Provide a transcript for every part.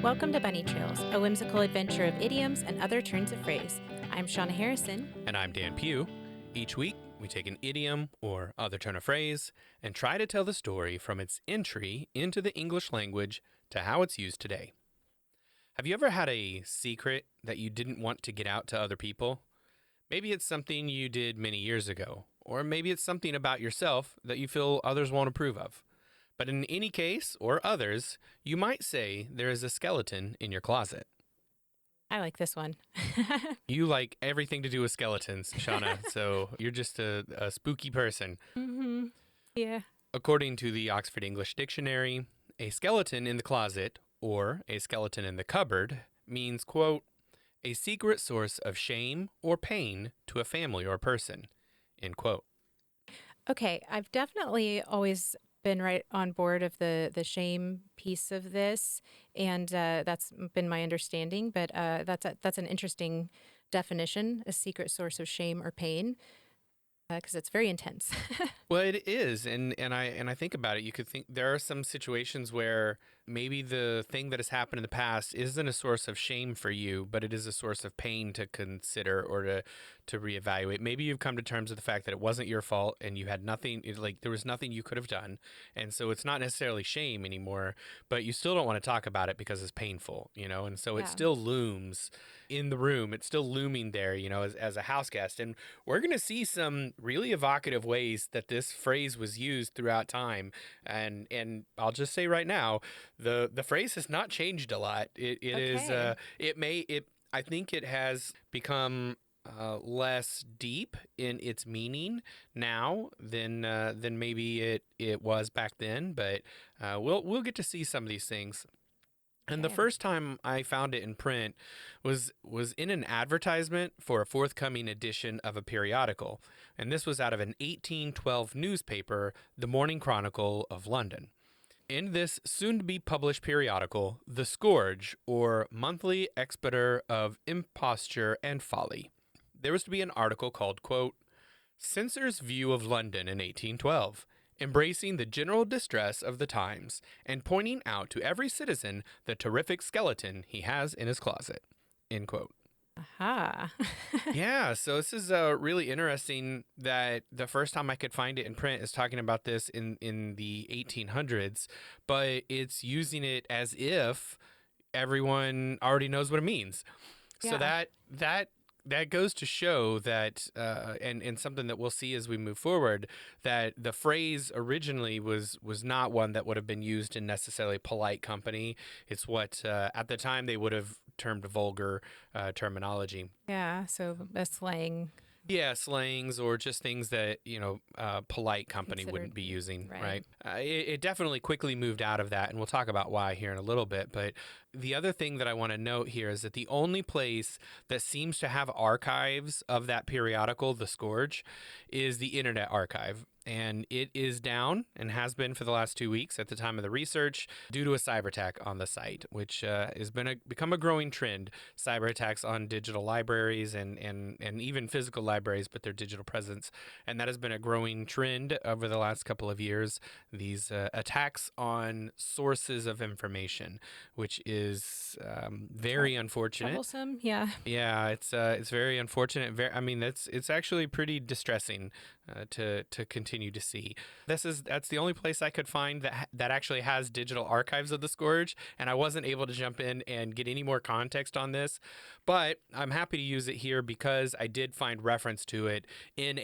Welcome to Bunny Trails, a whimsical adventure of idioms and other turns of phrase. I'm Shauna Harrison. And I'm Dan Pugh. Each week, we take an idiom or other turn of phrase and try to tell the story from its entry into the English language to how it's used today. Have you ever had a secret that you didn't want to get out to other people? Maybe it's something you did many years ago, or maybe it's something about yourself that you feel others won't approve of. But in any case, or others, you might say there is a skeleton in your closet. I like this one. You like everything to do with skeletons, Shauna, so you're just a spooky person. Mm-hmm. Yeah. According to the Oxford English Dictionary, a skeleton in the closet, or a skeleton in the cupboard, means, quote, a secret source of shame or pain to a family or person, end quote. Okay, I've definitely always been right on board of the shame piece of this, and that's been my understanding. But that's an interesting definition: a secret source of shame or pain, because it's very intense. Well, it is, and I think about it. You could think there are some situations where maybe the thing that has happened in the past isn't a source of shame for you, but it is a source of pain to consider or to reevaluate. Maybe you've come to terms with the fact that it wasn't your fault and you had nothing, like there was nothing you could have done, and so it's not necessarily shame anymore, but you still don't want to talk about it because it's painful, and so it Yeah. still looms in the room. It's still looming there, as a house guest, and we're going to see some really evocative ways that this phrase was used throughout time, and I'll just say right now, the phrase has not changed a lot. It is Okay. I think it has become less deep in its meaning now than maybe it was back then, but we'll get to see some of these things. And the Okay. first time I found it in print was in an advertisement for a forthcoming edition of a periodical, and this was out of an 1812 newspaper, the Morning Chronicle of London. In this soon-to-be published periodical, The Scourge, or Monthly Expeter of Imposture and Folly, there was to be an article called, quote, Censor's View of London in 1812, embracing the general distress of the times and pointing out to every citizen the terrific skeleton he has in his closet, end quote. Aha. Yeah, so this is really interesting that the first time I could find it in print is talking about this in the 1800s, but it's using it as if everyone already knows what it means. So Yeah. that goes to show that, and something that we'll see as we move forward, that the phrase originally was not one that would have been used in necessarily polite company. It's what at the time they would have termed vulgar terminology. Yeah. So a slang Yeah, slangs or just things that, polite company considered wouldn't be using, right. right? It definitely quickly moved out of that, and we'll talk about why here in a little bit. But the other thing that I want to note here is that the only place that seems to have archives of that periodical, The Scourge, is the Internet Archive. And it is down and has been for the last 2 weeks at the time of the research due to a cyber attack on the site, which has become a growing trend. Cyber attacks on digital libraries and even physical libraries, but their digital presence. And that has been a growing trend over the last couple of years. These attacks on sources of information, which is very unfortunate. Troublesome. Yeah. Yeah, it's very unfortunate. It's actually pretty distressing to continue to see. That's the only place I could find that actually has digital archives of the Scourge, and I wasn't able to jump in and get any more context on this. But I'm happy to use it here because I did find reference to it in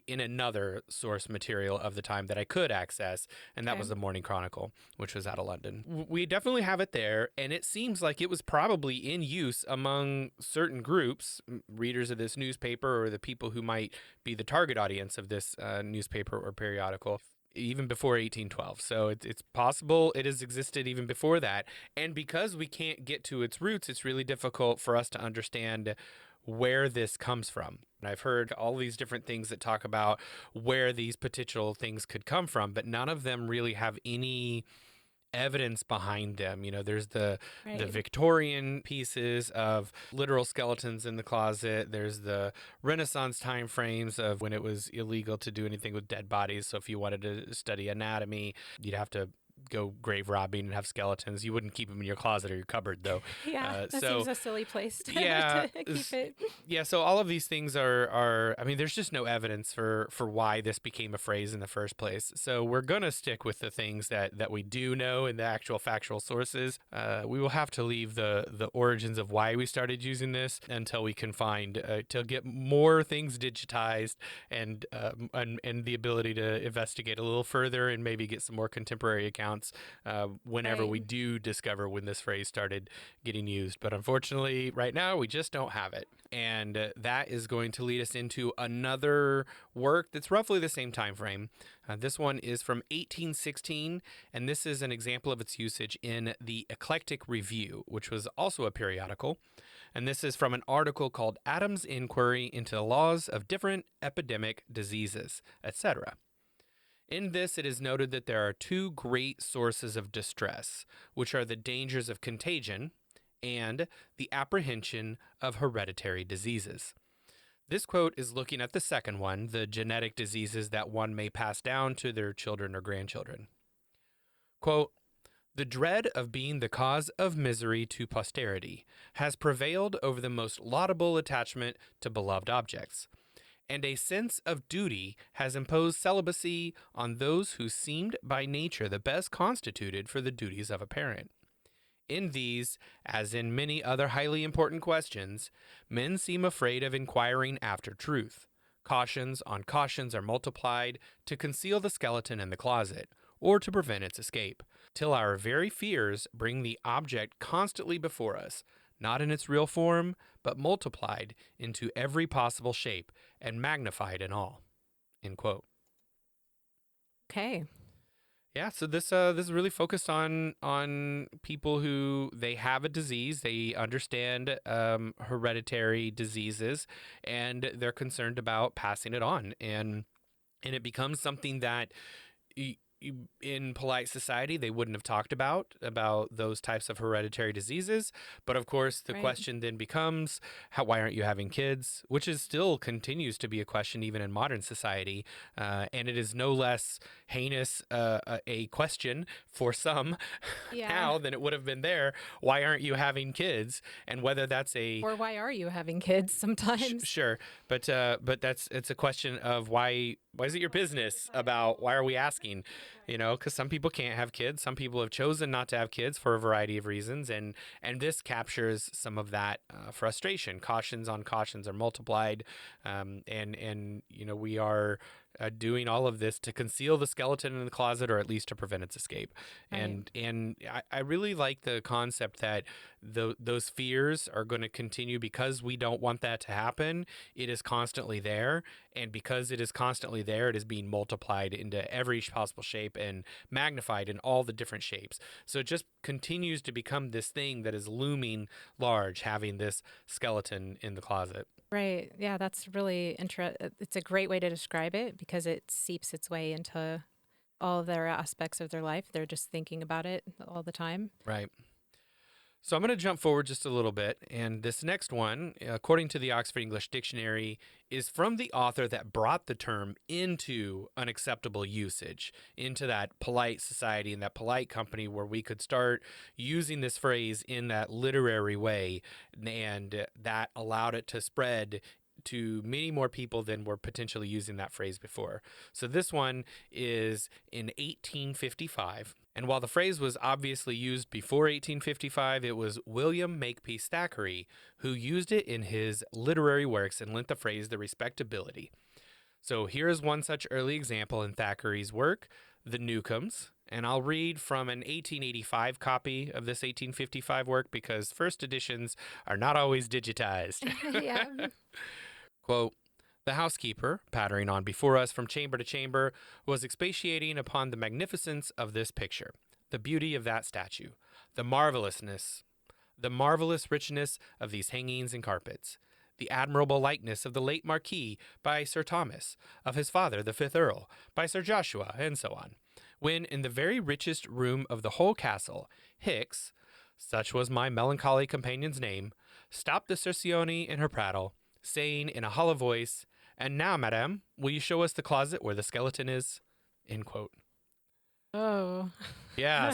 another source material of the time that I could access, and that Okay. was the Morning Chronicle, which was out of London. We definitely have it there, and it seems like it was probably in use among certain groups, readers of this newspaper or the people who might be the target audience of this newspaper or periodical, even before 1812. So it's possible it has existed even before that. And because we can't get to its roots, it's really difficult for us to understand where this comes from. And I've heard all these different things that talk about where these potential things could come from, but none of them really have any evidence behind them. There's the Right. Victorian pieces of literal skeletons in the closet. There's the Renaissance time frames of when it was illegal to do anything with dead bodies. So if you wanted to study anatomy, you'd have to go grave robbing and have skeletons. You wouldn't keep them in your closet or your cupboard, though. Yeah, that seems So a silly place to, yeah, to keep it. yeah. So all of these things are. I mean, there's just no evidence for why this became a phrase in the first place. So we're gonna stick with the things that we do know in the actual factual sources. We will have to leave the origins of why we started using this until we can find to get more things digitized and the ability to investigate a little further and maybe get some more contemporary accounts whenever Right. we do discover when this phrase started getting used. But unfortunately, right now, we just don't have it. And that is going to lead us into another work that's roughly the same time frame. This one is from 1816, and this is an example of its usage in the Eclectic Review, which was also a periodical. And this is from an article called Adam's Inquiry into the Laws of Different Epidemic Diseases, etc. In this, it is noted that there are two great sources of distress, which are the dangers of contagion and the apprehension of hereditary diseases. This quote is looking at the second one, the genetic diseases that one may pass down to their children or grandchildren. Quote, the dread of being the cause of misery to posterity has prevailed over the most laudable attachment to beloved objects, and a sense of duty has imposed celibacy on those who seemed by nature the best constituted for the duties of a parent. In these, as in many other highly important questions, men seem afraid of inquiring after truth. Cautions on cautions are multiplied to conceal the skeleton in the closet, or to prevent its escape, till our very fears bring the object constantly before us, not in its real form, but multiplied into every possible shape and magnified in all. End quote. Okay. Yeah, so this is really focused on people who they have a disease, they understand hereditary diseases, and they're concerned about passing it on, and it becomes something that in polite society they wouldn't have talked about those types of hereditary diseases. But of course the Right. question then becomes, why aren't you having kids, which is still continues to be a question even in modern society, and it is no less heinous a question for some Yeah. now than it would have been there. Why aren't you having kids? And whether that's a Or why are you having kids sometimes? sure, but that's it's a question of why is it your business about why are we asking, because some people can't have kids, some people have chosen not to have kids for a variety of reasons, and this captures some of that frustration. Cautions on cautions are multiplied, and we are doing all of this to conceal the skeleton in the closet, or at least to prevent its escape. Right. And I really like the concept that those fears are going to continue because we don't want that to happen. It is constantly there, and because it is constantly there, it is being multiplied into every possible shape and magnified in all the different shapes. So it just continues to become this thing that is looming large, having this skeleton in the closet. Right. Yeah, that's really interesting. It's a great way to describe it because it seeps its way into all of their aspects of their life. They're just thinking about it all the time. Right. So I'm going to jump forward just a little bit. And this next one, according to the Oxford English Dictionary, is from the author that brought the term into unacceptable usage, into that polite society and that polite company where we could start using this phrase in that literary way. And that allowed it to spread to many more people than were potentially using that phrase before. So this one is in 1855. And while the phrase was obviously used before 1855, it was William Makepeace Thackeray who used it in his literary works and lent the phrase the respectability. So here is one such early example in Thackeray's work, The Newcomes. And I'll read from an 1885 copy of this 1855 work because first editions are not always digitized. Yeah. Quote, the housekeeper, pattering on before us from chamber to chamber, was expatiating upon the magnificence of this picture, the beauty of that statue, the marvelous richness of these hangings and carpets, the admirable likeness of the late Marquis by Sir Thomas, of his father, the fifth Earl, by Sir Joshua, and so on. When in the very richest room of the whole castle, Hicks, such was my melancholy companion's name, stopped the Circeone in her prattle, saying in a hollow voice, and now, madame, will you show us the closet where the skeleton is? End quote. Oh. Yeah,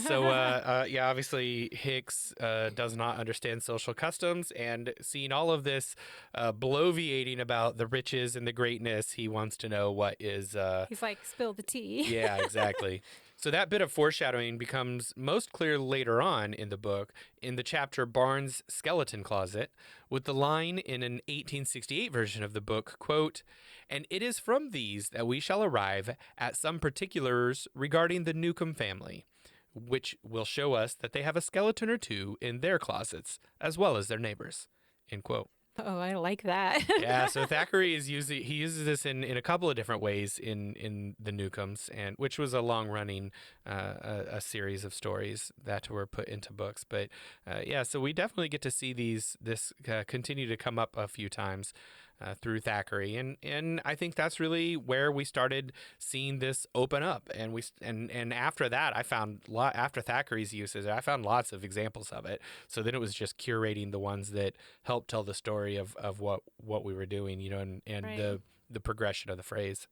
yeah, obviously Hicks does not understand social customs, and seeing all of this bloviating about the riches and the greatness, he wants to know what is. He's like, spill the tea. Yeah, exactly. So that bit of foreshadowing becomes most clear later on in the book in the chapter Barnes' Skeleton Closet, with the line in an 1868 version of the book, quote, "And it is from these that we shall arrive at some particulars regarding the Newcomb family, which will show us that they have a skeleton or two in their closets, as well as their neighbors." End quote. Oh, I like that. Yeah, so Thackeray he uses this in a couple of different ways in the Newcombs, and which was a long running a series of stories that were put into books. But yeah, so we definitely get to see this continue to come up a few times through Thackeray, and I think that's really where we started seeing this open up. And after that, after Thackeray's uses, I found lots of examples of it. So then it was just curating the ones that helped tell the story of what we were doing, and Right. the progression of the phrase.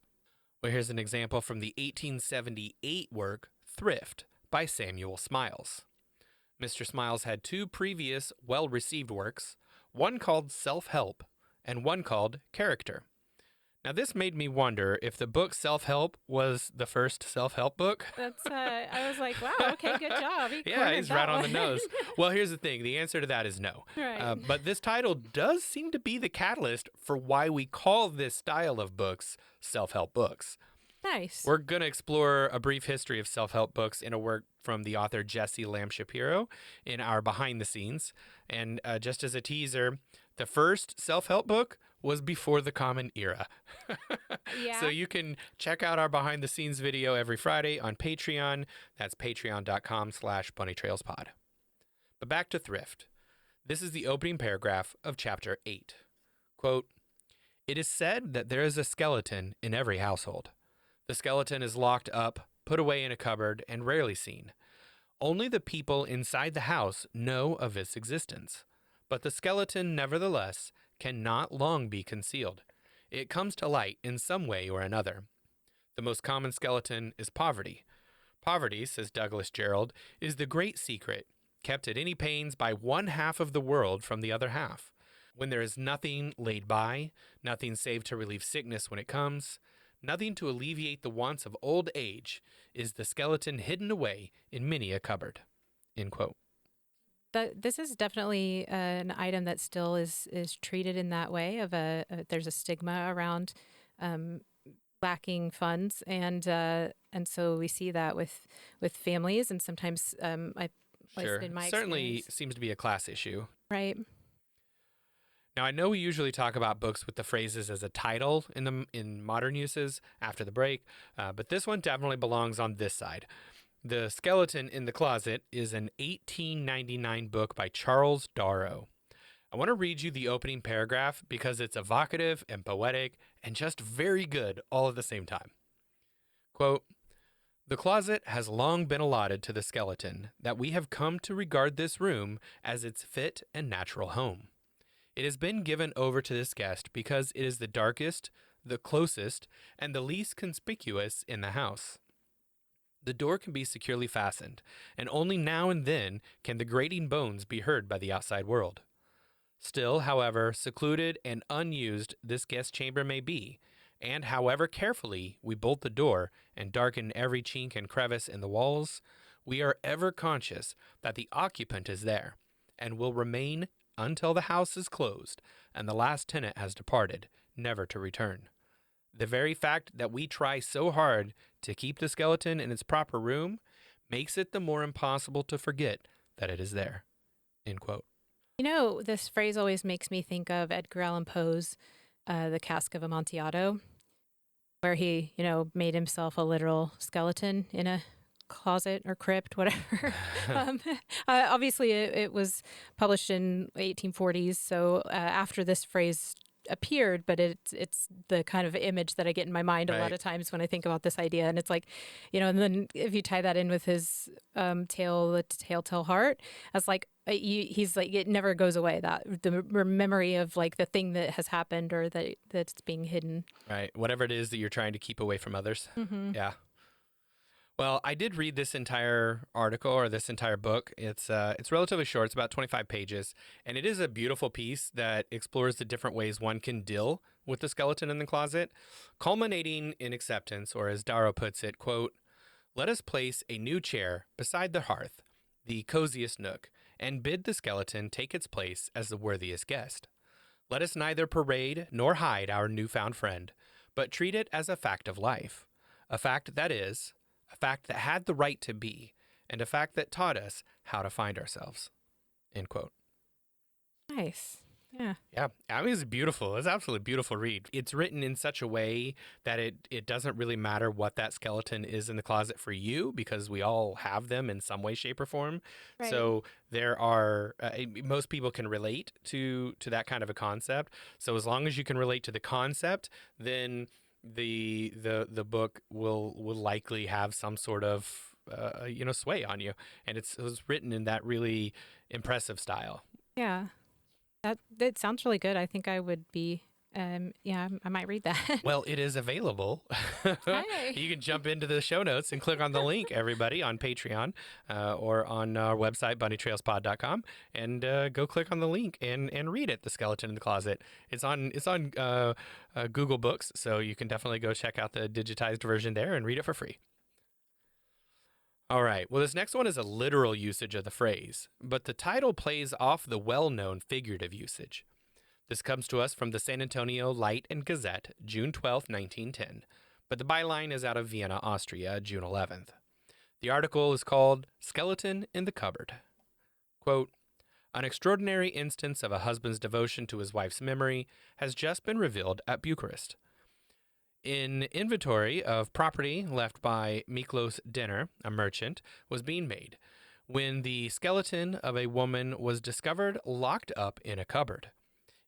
Well, here's an example from the 1878 work Thrift by Samuel Smiles. Mr. Smiles had two previous well-received works, one called Self-Help and one called Character. Now, this made me wonder if the book Self-Help was the first self-help book. I was like, wow, okay, good job. He Yeah, cornered he's right that on one. the nose. Well, here's the thing. The answer to that is no. Right. But this title does seem to be the catalyst for why we call this style of books self-help books. Nice. We're going to explore a brief history of self-help books in a work from the author Jesse Lamb Shapiro in our Behind the Scenes. And just as a teaser, the first self-help book was before the Common Era. So Yeah. you can check out our Behind the Scenes video every Friday on Patreon. That's patreon.com/bunnytrailspod. But back to Thrift. This is the opening paragraph of chapter 8. Quote, "It is said that there is a skeleton in every household. The skeleton is locked up, put away in a cupboard, and rarely seen. Only the people inside the house know of its existence. But the skeleton, nevertheless, cannot long be concealed. It comes to light in some way or another. The most common skeleton is poverty. Poverty, says Douglas Jerrold, is the great secret, kept at any pains by one half of the world from the other half. When there is nothing laid by, nothing save to relieve sickness when it comes, nothing to alleviate the wants of old age, is the skeleton hidden away in many a cupboard." End quote. This is definitely an item that still is treated in that way. There's a stigma around um, lacking funds, and so we see that with families, and sometimes I, at least Sure. in my Certainly experience, seems to be a class issue. right? Now, I know we usually talk about books with the phrases as a title in modern uses after the break, but this one definitely belongs on this side. The Skeleton in the Closet is an 1899 book by Charles Darrow. I want to read you the opening paragraph because it's evocative and poetic and just very good all at the same time. Quote, "The closet has long been allotted to the skeleton, that we have come to regard this room as its fit and natural home. It has been given over to this guest because it is the darkest, the closest, and the least conspicuous in the house. The door can be securely fastened, and only now and then can the grating bones be heard by the outside world. Still, however secluded and unused this guest chamber may be, and however carefully we bolt the door and darken every chink and crevice in the walls, we are ever conscious that the occupant is there, and will remain until the house is closed and the last tenant has departed, never to return. The very fact that we try so hard to keep the skeleton in its proper room makes it the more impossible to forget that it is there." End quote. This phrase always makes me think of Edgar Allan Poe's "The Cask of Amontillado," where he, made himself a literal skeleton in a closet or crypt, whatever. um, Obviously, it was published in 1840s, so after this phrase appeared, but it's the kind of image that I get in my mind a lot Right. of times when I think about this idea. And it's like, and then if you tie that in with his the telltale heart, as like he's like, it never goes away, that the memory of like the thing that has happened or that's being hidden. Right. Whatever it is that you're trying to keep away from others. Mm-hmm. Yeah. Well, I did read this entire article or this entire book. It's relatively short. It's about 25 pages, and it is a beautiful piece that explores the different ways one can deal with the skeleton in the closet, culminating in acceptance, or as Darrow puts it, quote, "Let us place a new chair beside the hearth, the coziest nook, and bid the skeleton take its place as the worthiest guest. Let us neither parade nor hide our newfound friend, but treat it as a fact of life, a fact that is, a fact that had the right to be, and a fact that taught us how to find ourselves." End quote. Nice. Yeah. Yeah, I mean, it's beautiful. It's absolutely beautiful read. It's written in such a way that it doesn't really matter what that skeleton is in the closet for you, because we all have them in some way, shape, or form. Right. So there are most people can relate to that kind of a concept. So as long as you can relate to the concept, then the book will likely have some sort of sway on you, and it was written in that really impressive style. Yeah. That sounds really good. I think I would be yeah, I might read that. Well, it is available. Hey. You can jump into the show notes and click on the link, everybody, on Patreon or on our website, bunnytrailspod.com, and go click on the link and read it, The Skeleton in the Closet. It's on Google Books, so you can definitely go check out the digitized version there and read it for free. All right. Well, this next one is a literal usage of the phrase, but the title plays off the well-known figurative usage. This comes to us from the San Antonio Light and Gazette, June 12, 1910, but the byline is out of Vienna, Austria, June 11th. The article is called Skeleton in the Cupboard. Quote, "An extraordinary instance of a husband's devotion to his wife's memory has just been revealed at Bucharest. An inventory of property left by Miklos Denner, a merchant, was being made when the skeleton of a woman was discovered locked up in a cupboard.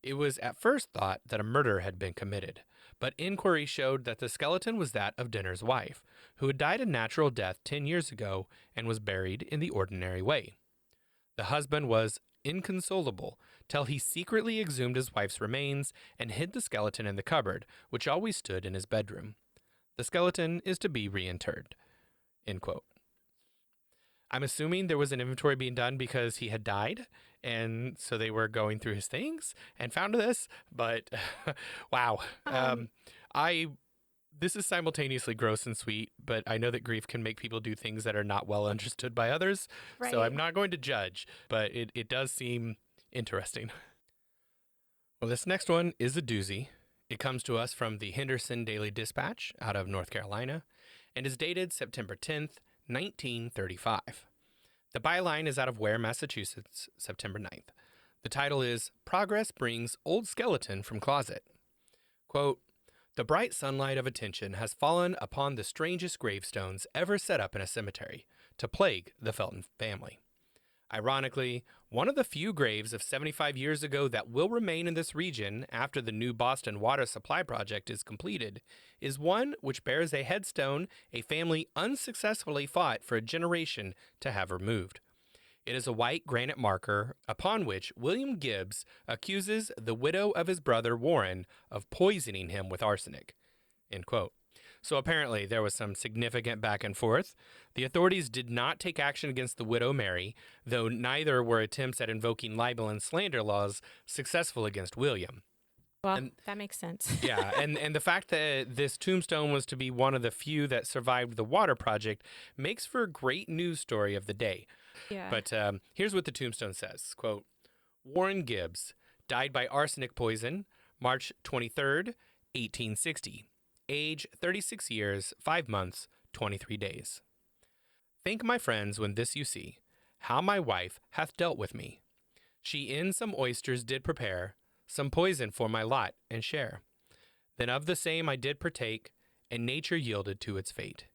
It was at first thought that a murder had been committed, but inquiry showed that the skeleton was that of Denner's wife, who had died a natural death 10 years ago and was buried in the ordinary way. The husband was inconsolable till he secretly exhumed his wife's remains and hid the skeleton in the cupboard, which always stood in his bedroom. The skeleton is to be reinterred." End quote. I'm assuming there was an inventory being done because he had died, and so they were going through his things and found this. But wow, Um, I this is simultaneously gross and sweet. But I know that grief can make people do things that are not well understood by others. So I'm right. not going to judge, but it does seem interesting. Well, this next one is a doozy. It comes to us from the Henderson Daily Dispatch out of North Carolina and is dated September 10th, 1935. The byline is out of Ware, Massachusetts, September 9th. The title is Progress Brings Old Skeleton from Closet. Quote, "The bright sunlight of attention has fallen upon the strangest gravestones ever set up in a cemetery to plague the Felton family. Ironically, one of the few graves of 75 years ago that will remain in this region after the new Boston water supply project is completed is one which bears a headstone a family unsuccessfully fought for a generation to have removed. It is a white granite marker upon which William Gibbs accuses the widow of his brother Warren of poisoning him with arsenic." End quote. So apparently there was some significant back and forth. The authorities did not take action against the widow Mary, though neither were attempts at invoking libel and slander laws successful against William. Well, And that makes sense. yeah, and the fact that this tombstone was to be one of the few that survived the water project makes for a great news story of the day. Yeah. But here's what the tombstone says. Quote, "Warren Gibbs died by arsenic poison March 23rd, 1860. Age 36 years, 5 months, 23 days. Think, my friends, when this you see, how my wife hath dealt with me. She in some oysters did prepare, some poison for my lot and share. Then of the same I did partake, and nature yielded to its fate.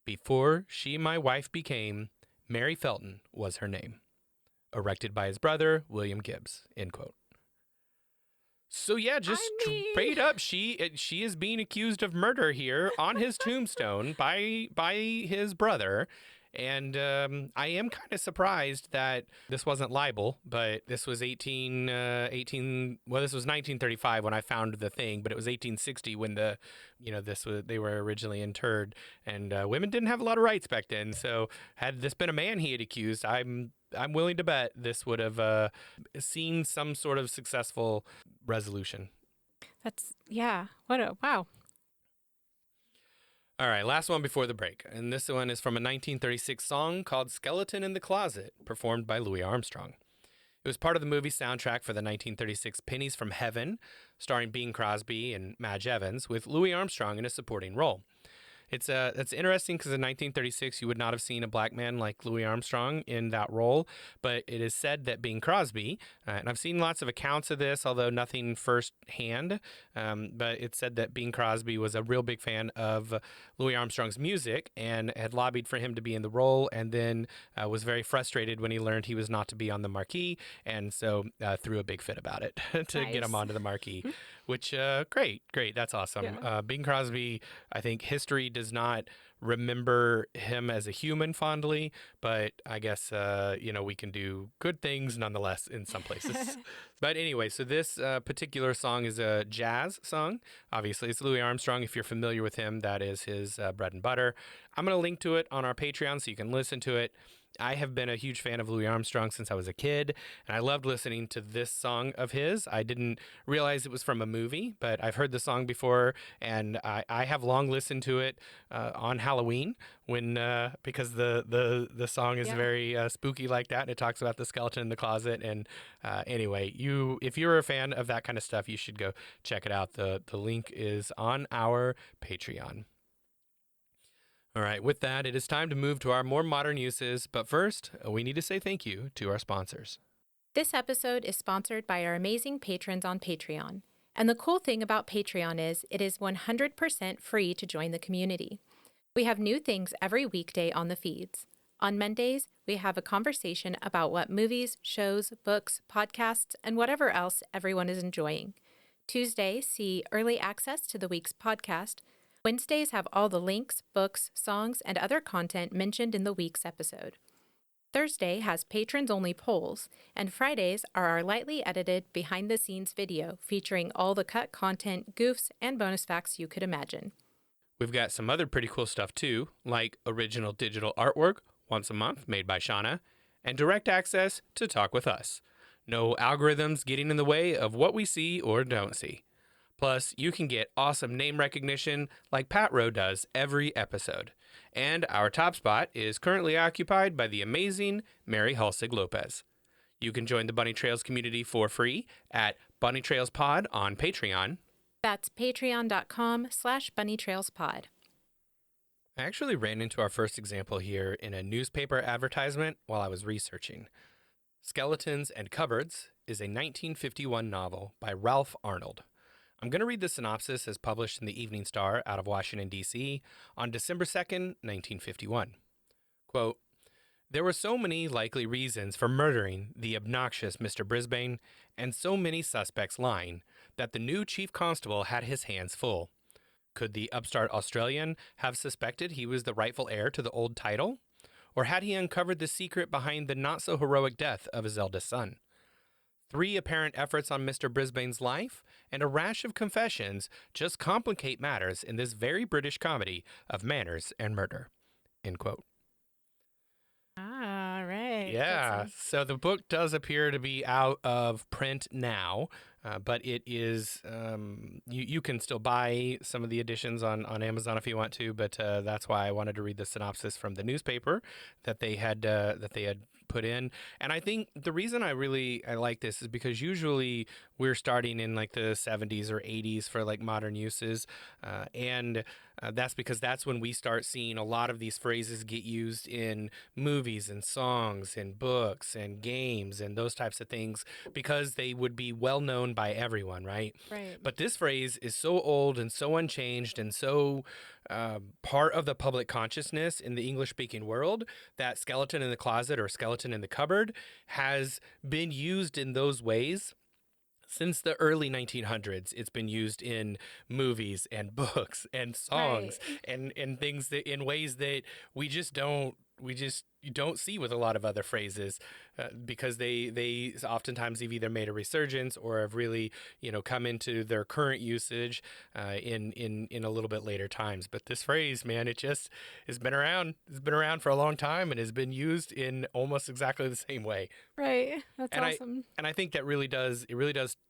Before she my wife became, Mary Felton was her name. Erected by his brother, William Gibbs." End quote. So yeah, just I mean, straight up, she is being accused of murder here on his tombstone by his brother, And I am kind of surprised that this wasn't libel, but this was 1935 when I found the thing, but it was 1860 when they were originally interred, and women didn't have a lot of rights back then. So had this been a man he had accused, I'm willing to bet this would have seen some sort of successful resolution. That's, yeah. What a, wow. All right, last one before the break. And this one is from a 1936 song called Skeleton in the Closet, performed by Louis Armstrong. It was part of the movie soundtrack for the 1936 Pennies from Heaven, starring Bing Crosby and Madge Evans, with Louis Armstrong in a supporting role. That's interesting because in 1936 you would not have seen a black man like Louis Armstrong in that role, but it is said that Bing Crosby, and I've seen lots of accounts of this, although nothing firsthand, but it's said that Bing Crosby was a real big fan of Louis Armstrong's music and had lobbied for him to be in the role, and then was very frustrated when he learned he was not to be on the marquee, and so threw a big fit about it to get him Nice. onto the marquee. Which great, that's awesome. Yeah. Bing Crosby, I think history does not remember him as a human fondly, but I guess we can do good things nonetheless in some places. But anyway, so this particular song is a jazz song. Obviously, it's Louis Armstrong. If you're familiar with him, that is his bread and butter. I'm going to link to it on our Patreon so you can listen to it. I have been a huge fan of Louis Armstrong since I was a kid, and I loved listening to this song of his. I didn't realize it was from a movie, but I've heard the song before, and I have long listened to it on Halloween when because the song is Yeah. very spooky like that, and it talks about the skeleton in the closet. And anyway, if you're a fan of that kind of stuff, you should go check it out. The link is on our Patreon. All right, with that, it is time to move to our more modern uses. But first, we need to say thank you to our sponsors. This episode is sponsored by our amazing patrons on Patreon. And the cool thing about Patreon is it is 100% free to join the community. We have new things every weekday on the feeds. On Mondays, we have a conversation about what movies, shows, books, podcasts, and whatever else everyone is enjoying. Tuesday, see early access to the week's podcast. Wednesdays have all the links, books, songs, and other content mentioned in the week's episode. Thursday has patrons-only polls, and Fridays are our lightly edited behind-the-scenes video featuring all the cut content, goofs, and bonus facts you could imagine. We've got some other pretty cool stuff too, like original digital artwork once a month made by Shauna, and direct access to Talk With Us. No algorithms getting in the way of what we see or don't see. Plus, you can get awesome name recognition like Pat Rowe does every episode. And our top spot is currently occupied by the amazing Mary Halsig Lopez. You can join the Bunny Trails community for free at Bunny Trails Pod on Patreon. That's patreon.com/bunnytrailspod. I actually ran into our first example here in a newspaper advertisement while I was researching. Skeletons and Cupboards is a 1951 novel by Ralph Arnold. I'm going to read the synopsis as published in the Evening Star out of Washington, D.C. on December 2nd, 1951. Quote, there were so many likely reasons for murdering the obnoxious Mr. Brisbane and so many suspects lying that the new chief constable had his hands full. Could the upstart Australian have suspected he was the rightful heir to the old title? Or had he uncovered the secret behind the not-so-heroic death of his eldest son? 3 apparent efforts on Mr. Brisbane's life and a rash of confessions just complicate matters in this very British comedy of manners and murder. End quote. Ah, right. Yeah, so the book does appear to be out of print now, but it is, you can still buy some of the editions on Amazon if you want to, but that's why I wanted to read the synopsis from the newspaper that they had put in. And I think the reason I like this is because usually we're starting in like the 70s or 80s for like modern uses, and that's because that's when we start seeing a lot of these phrases get used in movies and songs and books and games and those types of things because they would be well known by everyone, right? Right. But this phrase is so old and so unchanged and so part of the public consciousness in the English speaking world that skeleton in the closet or skeleton in the cupboard has been used in those ways since the early 1900s. It's been used in movies and books and Right. songs and things that in ways that we just don't you don't see with a lot of other phrases, because they oftentimes have either made a resurgence or have really come into their current usage in a little bit later times. But this phrase, man, it just has been around. It's been around for a long time and has been used in almost exactly the same way. Right. That's And I awesome. and I think that really does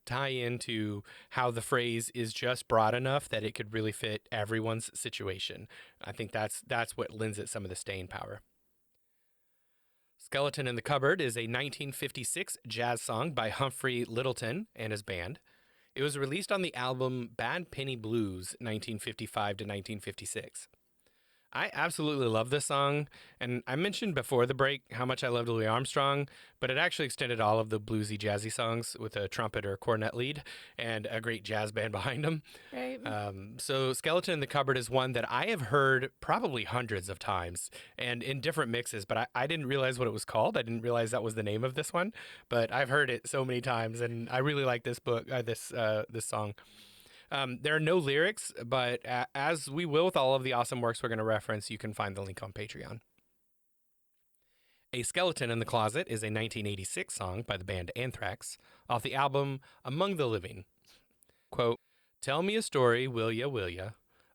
tie into how the phrase is just broad enough that it could really fit everyone's situation. I think that's what lends it some of the staying power. Skeleton in the Cupboard is a 1956 jazz song by Humphrey Lyttelton and his band. It was released on the album Bad Penny Blues 1955 to 1956. I absolutely love this song, and I mentioned before the break how much I loved Louis Armstrong, but it actually extended all of the bluesy, jazzy songs with a trumpet or cornet lead and a great jazz band behind them. Right. So Skeleton in the Cupboard is one that I have heard probably hundreds of times and in different mixes, but I didn't realize what it was called. I didn't realize that was the name of this one, but I've heard it so many times, and I really like this this song. There are no lyrics, but as we will with all of the awesome works we're going to reference, you can find the link on Patreon. A Skeleton in the Closet is a 1986 song by the band Anthrax off the album Among the Living. Quote, "Tell me a story, will ya?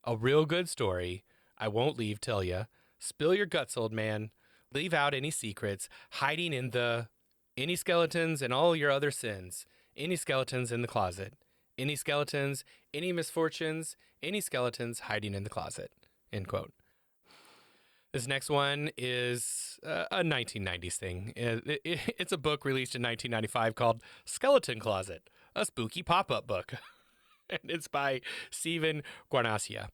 A real good story. I won't leave till ya. Spill your guts, old man. Leave out any secrets hiding in the... Any skeletons and all your other sins. Any skeletons in the closet. Any skeletons, any misfortunes, any skeletons hiding in the closet." End quote. This next one is a 1990s thing. It's a book released in 1995 called Skeleton Closet, a spooky pop-up book. And it's by Stephen Guarnacia.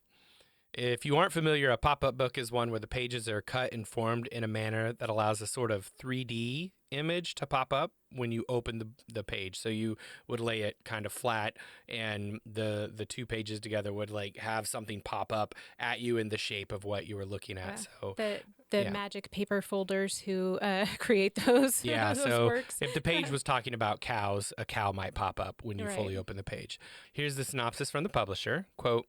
If you aren't familiar, a pop-up book is one where the pages are cut and formed in a manner that allows a sort of 3D image to pop up when you open the page. So you would lay it kind of flat, and the two pages together would like have something pop up at you in the shape of what you were looking at. So The yeah. magic paper folders who create those Yeah, those so works. if the page was talking about cows, a cow might pop up when you fully Right. open the page. Here's the synopsis from the publisher. Quote,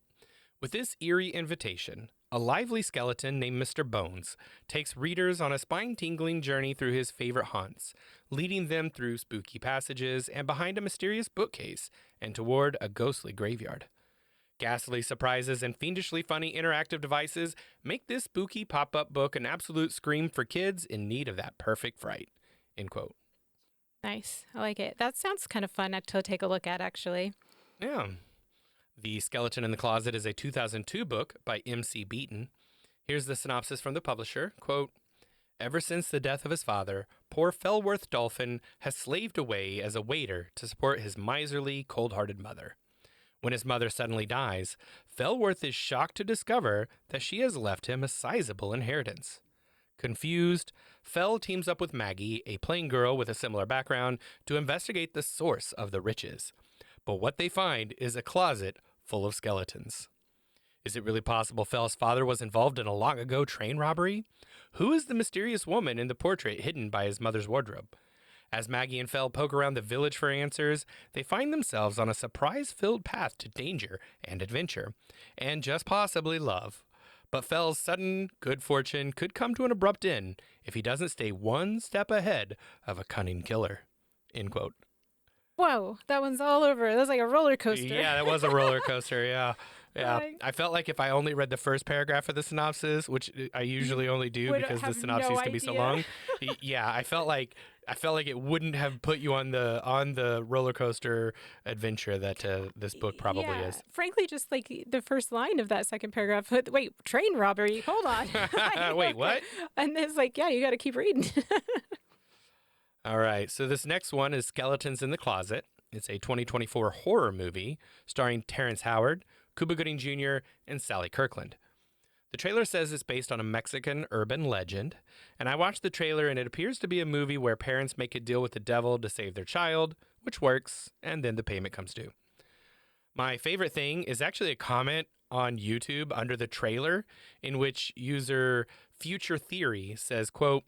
"With this eerie invitation, a lively skeleton named Mr. Bones takes readers on a spine-tingling journey through his favorite haunts, leading them through spooky passages and behind a mysterious bookcase and toward a ghostly graveyard. Ghastly surprises and fiendishly funny interactive devices make this spooky pop-up book an absolute scream for kids in need of that perfect fright." End quote. Nice. I like it. That sounds kind of fun to take a look at, actually. Yeah. The Skeleton in the Closet is a 2002 book by M.C. Beaton. Here's the synopsis from the publisher. Quote, "Ever since the death of his father, poor Felworth Dolphin has slaved away as a waiter to support his miserly, cold-hearted mother. When his mother suddenly dies, Felworth is shocked to discover that she has left him a sizable inheritance. Confused, Fel teams up with Maggie, a plain girl with a similar background, to investigate the source of the riches. But what they find is a closet full of skeletons. Is it really possible Fel's father was involved in a long-ago train robbery? Who is the mysterious woman in the portrait hidden by his mother's wardrobe? As Maggie and Fel poke around the village for answers, they find themselves on a surprise-filled path to danger and adventure, and just possibly love. But Fel's sudden good fortune could come to an abrupt end if he doesn't stay one step ahead of a cunning killer." End quote. Whoa, that one's all over. That was like a roller coaster. Yeah, that was a roller coaster. Yeah. Yeah. Like- I felt like if I only read the first paragraph of the synopsis, which I usually only do would because the have synopsis no can be so idea. long. Yeah, I felt like it wouldn't have put you on the roller coaster adventure that this book probably Yeah. is. Frankly, just like the first line of that second paragraph. Wait, train robbery. Hold on. Wait, what? And it's like, yeah, you got to keep reading. All right, so this next one is Skeletons in the Closet. It's a 2024 horror movie starring Terrence Howard, Cuba Gooding Jr., and Sally Kirkland. The trailer says it's based on a Mexican urban legend, and I watched the trailer and it appears to be a movie where parents make a deal with the devil to save their child, which works, and then the payment comes due. My favorite thing is actually a comment on YouTube under the trailer in which user Future Theory says, quote,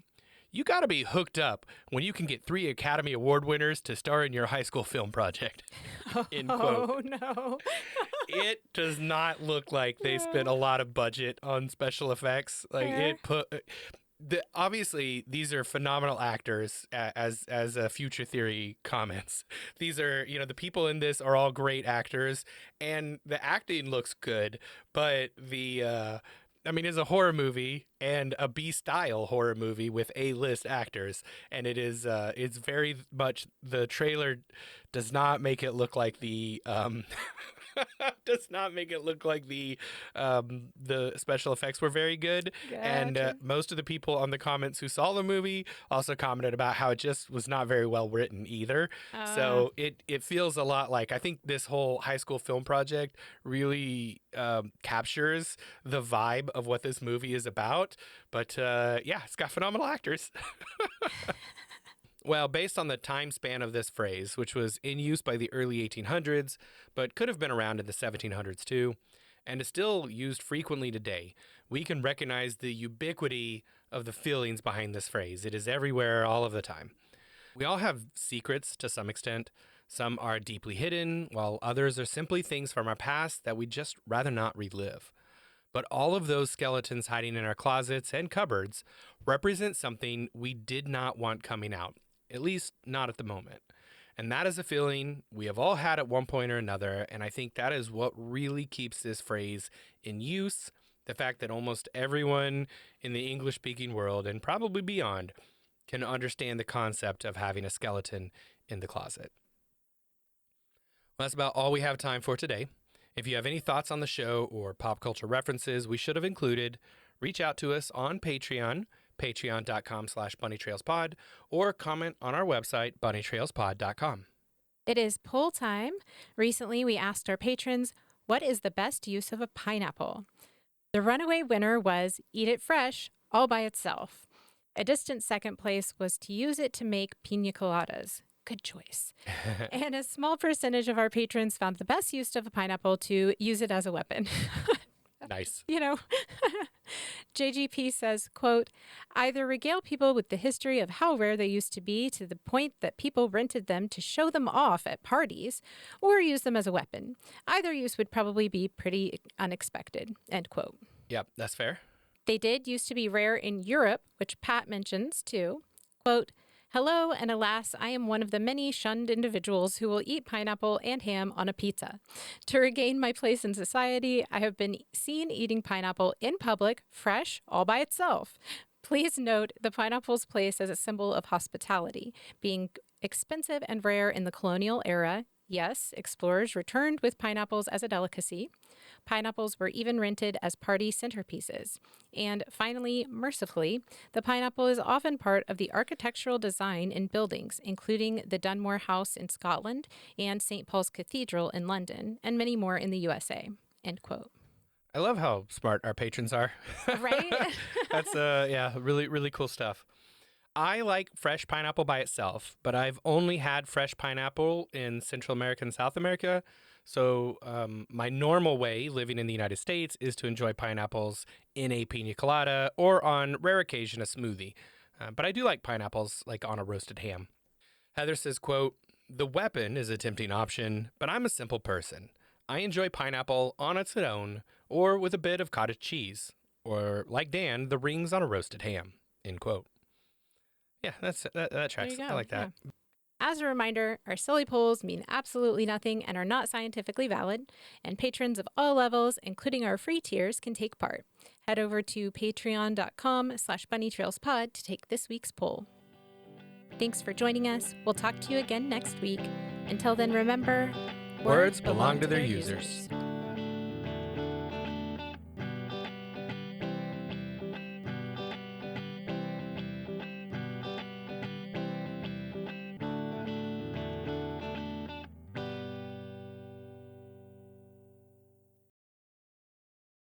"You gotta be hooked up when you can get 3 Academy Award winners to star in your high school film project." End quote. Oh, no. It does not look like they spent a lot of budget on special effects. Like Fair. Obviously these are phenomenal actors, as future theory comments. These are, the people in this are all great actors, and the acting looks good, but I mean, it's a horror movie and a B style horror movie with A-list actors, and it's very much, the trailer does not make it look like does not make it look like the special effects were very good. And Gotcha. most of the people on the comments who saw the movie also commented about how it just was not very well written either. Uh, So it feels a lot like, I think this whole high school film project really captures the vibe of what this movie is about. But yeah, it's got phenomenal actors. Well, based on the time span of this phrase, which was in use by the early 1800s, but could have been around in the 1700s too, and is still used frequently today, we can recognize the ubiquity of the feelings behind this phrase. It is everywhere all of the time. We all have secrets to some extent. Some are deeply hidden, while others are simply things from our past that we'd just rather not relive. But all of those skeletons hiding in our closets and cupboards represent something we did not want coming out, at least not at the moment. And that is a feeling we have all had at one point or another. And I think that is what really keeps this phrase in use. The fact that almost everyone in the English speaking world, and probably beyond, can understand the concept of having a skeleton in the closet. Well, that's about all we have time for today. If you have any thoughts on the show or pop culture references we should have included, reach out to us on Patreon, patreon.com/bunnytrailspod, or comment on our website, bunnytrailspod.com. it is poll time. Recently, we asked our patrons, what is the best use of a pineapple? The runaway winner was eat it fresh, all by itself. A distant second place was to use it to make pina coladas. Good choice. And a small percentage of our patrons found the best use of a pineapple to use it as a weapon. Nice. You know, JGP says, quote, either regale people with the history of how rare they used to be to the point that people rented them to show them off at parties, or use them as a weapon. Either use would probably be pretty unexpected, end quote. Yep, that's fair. They did used to be rare in Europe, which Pat mentions too. Quote, hello, and alas, I am one of the many shunned individuals who will eat pineapple and ham on a pizza. To regain my place in society, I have been seen eating pineapple in public, fresh, all by itself. Please note the pineapple's place as a symbol of hospitality, being expensive and rare in the colonial era. Yes, explorers returned with pineapples as a delicacy. Pineapples were even rented as party centerpieces. And finally, mercifully, the pineapple is often part of the architectural design in buildings, including the Dunmore House in Scotland and St. Paul's Cathedral in London, and many more in the USA. End quote. I love how smart our patrons are. Right? That's yeah, really, really cool stuff. I like fresh pineapple by itself, but I've only had fresh pineapple in Central America and South America. So my normal way living in the United States is to enjoy pineapples in a pina colada or on rare occasion a smoothie. But I do like pineapples like on a roasted ham. Heather says, quote, the weapon is a tempting option, but I'm a simple person. I enjoy pineapple on its own or with a bit of cottage cheese, or like Dan, the rings on a roasted ham, end quote. Yeah, that There tracks. you I go. like that. Yeah. As a reminder, our silly polls mean absolutely nothing and are not scientifically valid, and patrons of all levels, including our free tiers, can take part. Head over to patreon.com/bunnytrailspod to take this week's poll. Thanks for joining us. We'll talk to you again next week. Until then, remember, Words belong to their users.